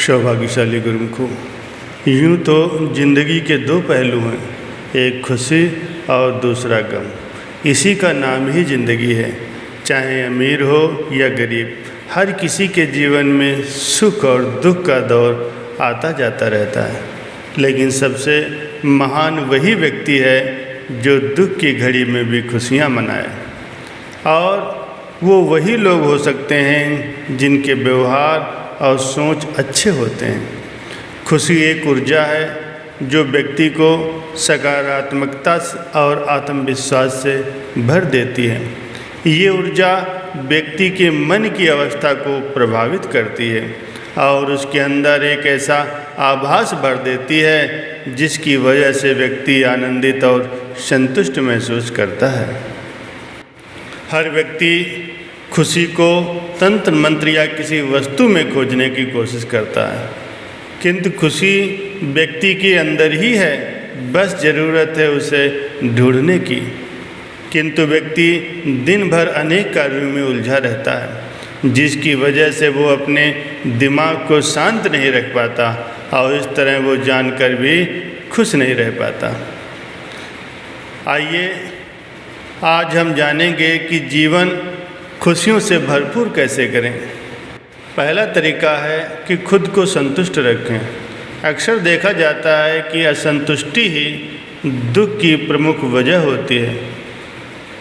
सौभाग्यशाली गुरुमुखों, यूँ तो ज़िंदगी के दो पहलू हैं, एक खुशी और दूसरा गम। इसी का नाम ही ज़िंदगी है। चाहे अमीर हो या गरीब, हर किसी के जीवन में सुख और दुख का दौर आता जाता रहता है। लेकिन सबसे महान वही व्यक्ति है जो दुख की घड़ी में भी खुशियाँ मनाए। और वो वही लोग हो सकते हैं जिनके व्यवहार और सोच अच्छे होते हैं। खुशी एक ऊर्जा है जो व्यक्ति को सकारात्मकता और आत्मविश्वास से भर देती है। ये ऊर्जा व्यक्ति के मन की अवस्था को प्रभावित करती है और उसके अंदर एक ऐसा आभास भर देती है जिसकी वजह से व्यक्ति आनंदित और संतुष्ट महसूस करता है। हर व्यक्ति खुशी को तंत्र मंत्र या किसी वस्तु में खोजने की कोशिश करता है, किंतु खुशी व्यक्ति के अंदर ही है, बस ज़रूरत है उसे ढूंढने की। किंतु व्यक्ति दिन भर अनेक कार्यों में उलझा रहता है, जिसकी वजह से वो अपने दिमाग को शांत नहीं रख पाता और इस तरह वो जानकर भी खुश नहीं रह पाता। आइए आज हम जानेंगे कि जीवन खुशियों से भरपूर कैसे करें। पहला तरीका है कि खुद को संतुष्ट रखें। अक्सर देखा जाता है कि असंतुष्टि ही दुख की प्रमुख वजह होती है।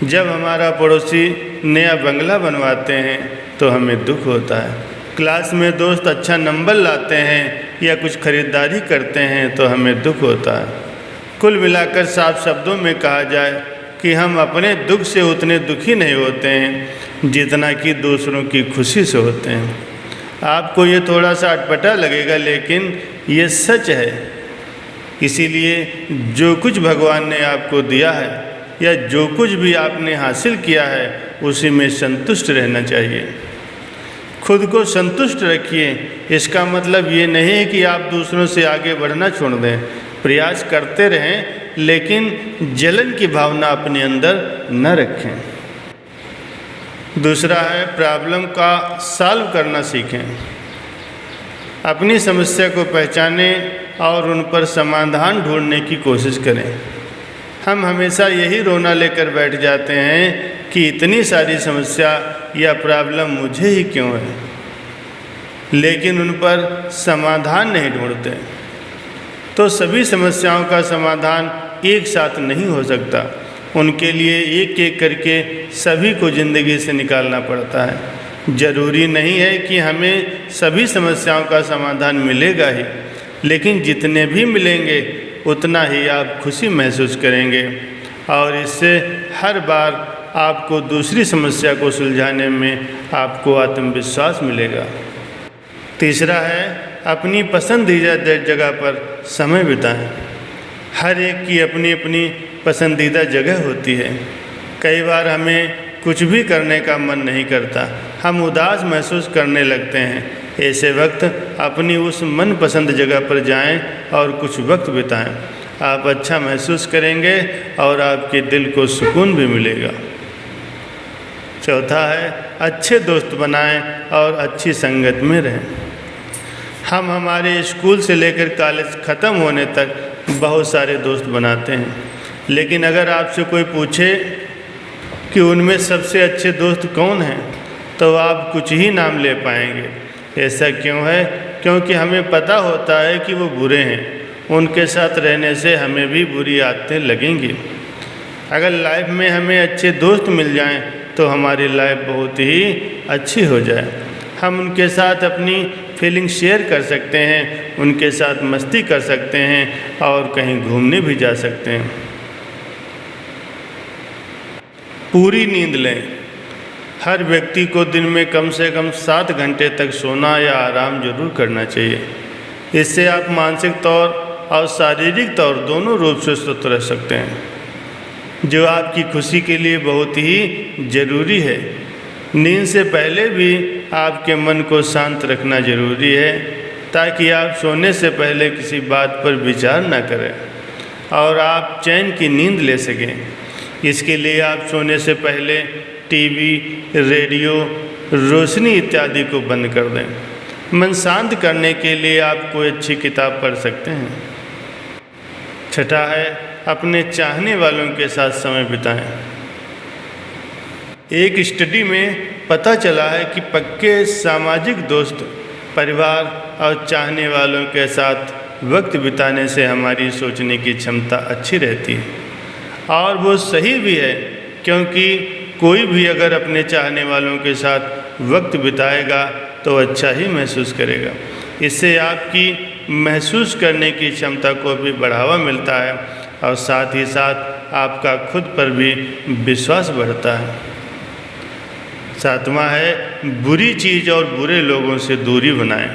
जब हमारा पड़ोसी नया बंगला बनवाते हैं तो हमें दुख होता है। क्लास में दोस्त अच्छा नंबर लाते हैं या कुछ खरीदारी करते हैं तो हमें दुख होता है। कुल मिलाकर साफ शब्दों में कहा जाए कि हम अपने दुख से उतने दुखी नहीं होते हैं जितना कि दूसरों की खुशी से होते हैं। आपको ये थोड़ा सा अटपटा लगेगा, लेकिन ये सच है। इसीलिए जो कुछ भगवान ने आपको दिया है या जो कुछ भी आपने हासिल किया है उसी में संतुष्ट रहना चाहिए। खुद को संतुष्ट रखिए। इसका मतलब ये नहीं है कि आप दूसरों से आगे बढ़ना छोड़ दें। प्रयास करते रहें, लेकिन जलन की भावना अपने अंदर न रखें। दूसरा है प्रॉब्लम का सॉल्व करना सीखें। अपनी समस्या को पहचानें और उन पर समाधान ढूंढने की कोशिश करें। हम हमेशा यही रोना लेकर बैठ जाते हैं कि इतनी सारी समस्या या प्रॉब्लम मुझे ही क्यों है, लेकिन उन पर समाधान नहीं ढूंढते। तो सभी समस्याओं का समाधान एक साथ नहीं हो सकता। उनके लिए एक एक करके सभी को ज़िंदगी से निकालना पड़ता है। ज़रूरी नहीं है कि हमें सभी समस्याओं का समाधान मिलेगा ही, लेकिन जितने भी मिलेंगे उतना ही आप खुशी महसूस करेंगे और इससे हर बार आपको दूसरी समस्या को सुलझाने में आपको आत्मविश्वास मिलेगा। तीसरा है अपनी पसंदीदा जगह पर समय बिताएं। हर एक की अपनी अपनी पसंदीदा जगह होती है। कई बार हमें कुछ भी करने का मन नहीं करता, हम उदास महसूस करने लगते हैं। ऐसे वक्त अपनी उस मनपसंद जगह पर जाएं और कुछ वक्त बिताएं। आप अच्छा महसूस करेंगे और आपके दिल को सुकून भी मिलेगा। चौथा है अच्छे दोस्त बनाएं और अच्छी संगत में रहें। हम हमारे स्कूल से लेकर कॉलेज ख़त्म होने तक बहुत सारे दोस्त बनाते हैं, लेकिन अगर आपसे कोई पूछे कि उनमें सबसे अच्छे दोस्त कौन हैं तो आप कुछ ही नाम ले पाएंगे। ऐसा क्यों है? क्योंकि हमें पता होता है कि वो बुरे हैं। उनके साथ रहने से हमें भी बुरी आदतें लगेंगी। अगर लाइफ में हमें अच्छे दोस्त मिल जाएं तो हमारी लाइफ बहुत ही अच्छी हो जाए। हम उनके साथ अपनी फीलिंग शेयर कर सकते हैं, उनके साथ मस्ती कर सकते हैं और कहीं घूमने भी जा सकते हैं। पूरी नींद लें। हर व्यक्ति को दिन में कम से कम 7 घंटे तक सोना या आराम जरूर करना चाहिए। इससे आप मानसिक तौर और शारीरिक तौर दोनों रूप से स्वस्थ रह सकते हैं, जो आपकी खुशी के लिए बहुत ही ज़रूरी है। नींद से पहले भी आपके मन को शांत रखना ज़रूरी है, ताकि आप सोने से पहले किसी बात पर विचार न करें और आप चैन की नींद ले सकें। इसके लिए आप सोने से पहले टीवी, रेडियो, रोशनी इत्यादि को बंद कर दें। मन शांत करने के लिए आप कोई अच्छी किताब पढ़ सकते हैं। छठा है, अपने चाहने वालों के साथ समय बिताएं। एक स्टडी में पता चला है कि पक्के सामाजिक दोस्त, परिवार और चाहने वालों के साथ वक्त बिताने से हमारी सोचने की क्षमता अच्छी रहती है। और वो सही भी है, क्योंकि कोई भी अगर अपने चाहने वालों के साथ वक्त बिताएगा तो अच्छा ही महसूस करेगा। इससे आपकी महसूस करने की क्षमता को भी बढ़ावा मिलता है और साथ ही साथ आपका खुद पर भी विश्वास बढ़ता है। सातवां है, बुरी चीज़ और बुरे लोगों से दूरी बनाएं।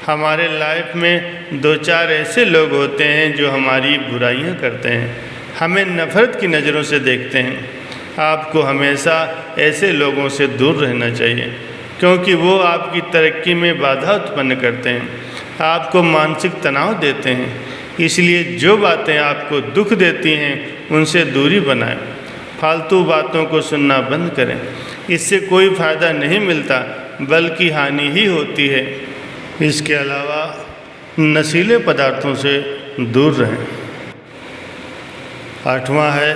हमारे लाइफ में 2-4 ऐसे लोग होते हैं जो हमारी बुराइयां करते हैं, हमें नफ़रत की नज़रों से देखते हैं। आपको हमेशा ऐसे लोगों से दूर रहना चाहिए, क्योंकि वो आपकी तरक्की में बाधा उत्पन्न करते हैं, आपको मानसिक तनाव देते हैं। इसलिए जो बातें आपको दुख देती हैं उनसे दूरी बनाएं। फालतू बातों को सुनना बंद करें, इससे कोई फ़ायदा नहीं मिलता बल्कि हानि ही होती है। इसके अलावा नशीले पदार्थों से दूर रहें। आठवां है,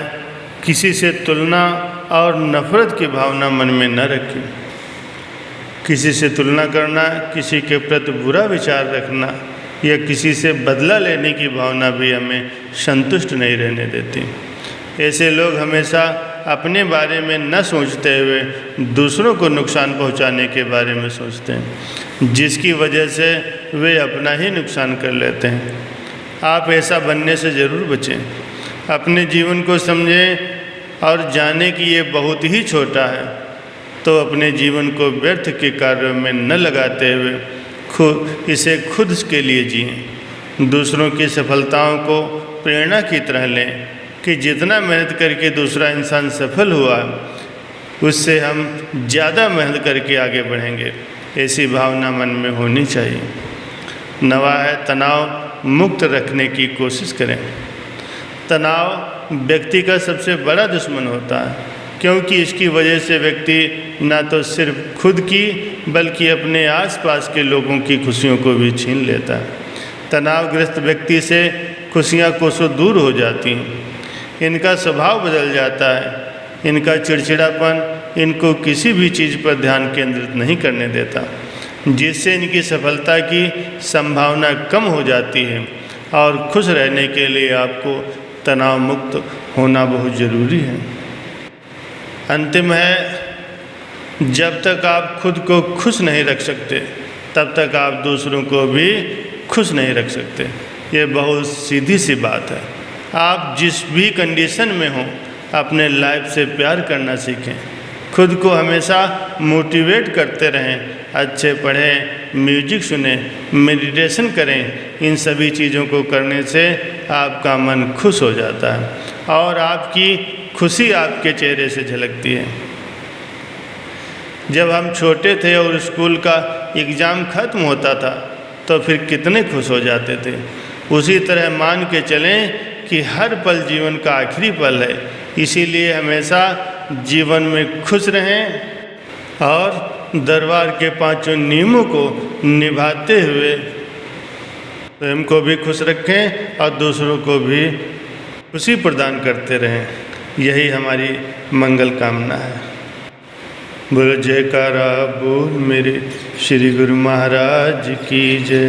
किसी से तुलना और नफ़रत की भावना मन में न रखें। किसी से तुलना करना, किसी के प्रति बुरा विचार रखना या किसी से बदला लेने की भावना भी हमें संतुष्ट नहीं रहने देती। ऐसे लोग हमेशा अपने बारे में न सोचते हुए दूसरों को नुकसान पहुंचाने के बारे में सोचते हैं, जिसकी वजह से वे अपना ही नुकसान कर लेते हैं। आप ऐसा बनने से ज़रूर बचें। अपने जीवन को समझें और जानें कि ये बहुत ही छोटा है, तो अपने जीवन को व्यर्थ के कार्यों में न लगाते हुए इसे खुद के लिए जिएं। दूसरों की सफलताओं को प्रेरणा की तरह लें कि जितना मेहनत करके दूसरा इंसान सफल हुआ, उससे हम ज़्यादा मेहनत करके आगे बढ़ेंगे। ऐसी भावना मन में होनी चाहिए। नवा है, तनाव मुक्त रखने की कोशिश करें। तनाव व्यक्ति का सबसे बड़ा दुश्मन होता है, क्योंकि इसकी वजह से व्यक्ति न तो सिर्फ खुद की बल्कि अपने आसपास के लोगों की खुशियों को भी छीन लेता है। तनावग्रस्त व्यक्ति से खुशियाँ कोसों दूर हो जाती हैं। इनका स्वभाव बदल जाता है, इनका चिड़चिड़ापन इनको किसी भी चीज़ पर ध्यान केंद्रित नहीं करने देता, जिससे इनकी सफलता की संभावना कम हो जाती है। और खुश रहने के लिए आपको तनाव मुक्त होना बहुत ज़रूरी है। अंतिम है, जब तक आप खुद को खुश नहीं रख सकते तब तक आप दूसरों को भी खुश नहीं रख सकते। ये बहुत सीधी सी बात है। आप जिस भी कंडीशन में हों, अपने लाइफ से प्यार करना सीखें। खुद को हमेशा मोटिवेट करते रहें। अच्छे पढ़ें, म्यूजिक सुनें, मेडिटेशन करें। इन सभी चीज़ों को करने से आपका मन खुश हो जाता है और आपकी खुशी आपके चेहरे से झलकती है। जब हम छोटे थे और स्कूल का एग्ज़ाम ख़त्म होता था तो फिर कितने खुश हो जाते थे। उसी तरह मान के चलें कि हर पल जीवन का आखिरी पल है। इसीलिए हमेशा जीवन में खुश रहें और दरबार के 5 नियमों को निभाते हुए स्वयं को भी खुश रखें और दूसरों को भी खुशी प्रदान करते रहें। यही हमारी मंगल कामना है। बोलो जयकारा बोल मेरे श्री गुरु महाराज की जय।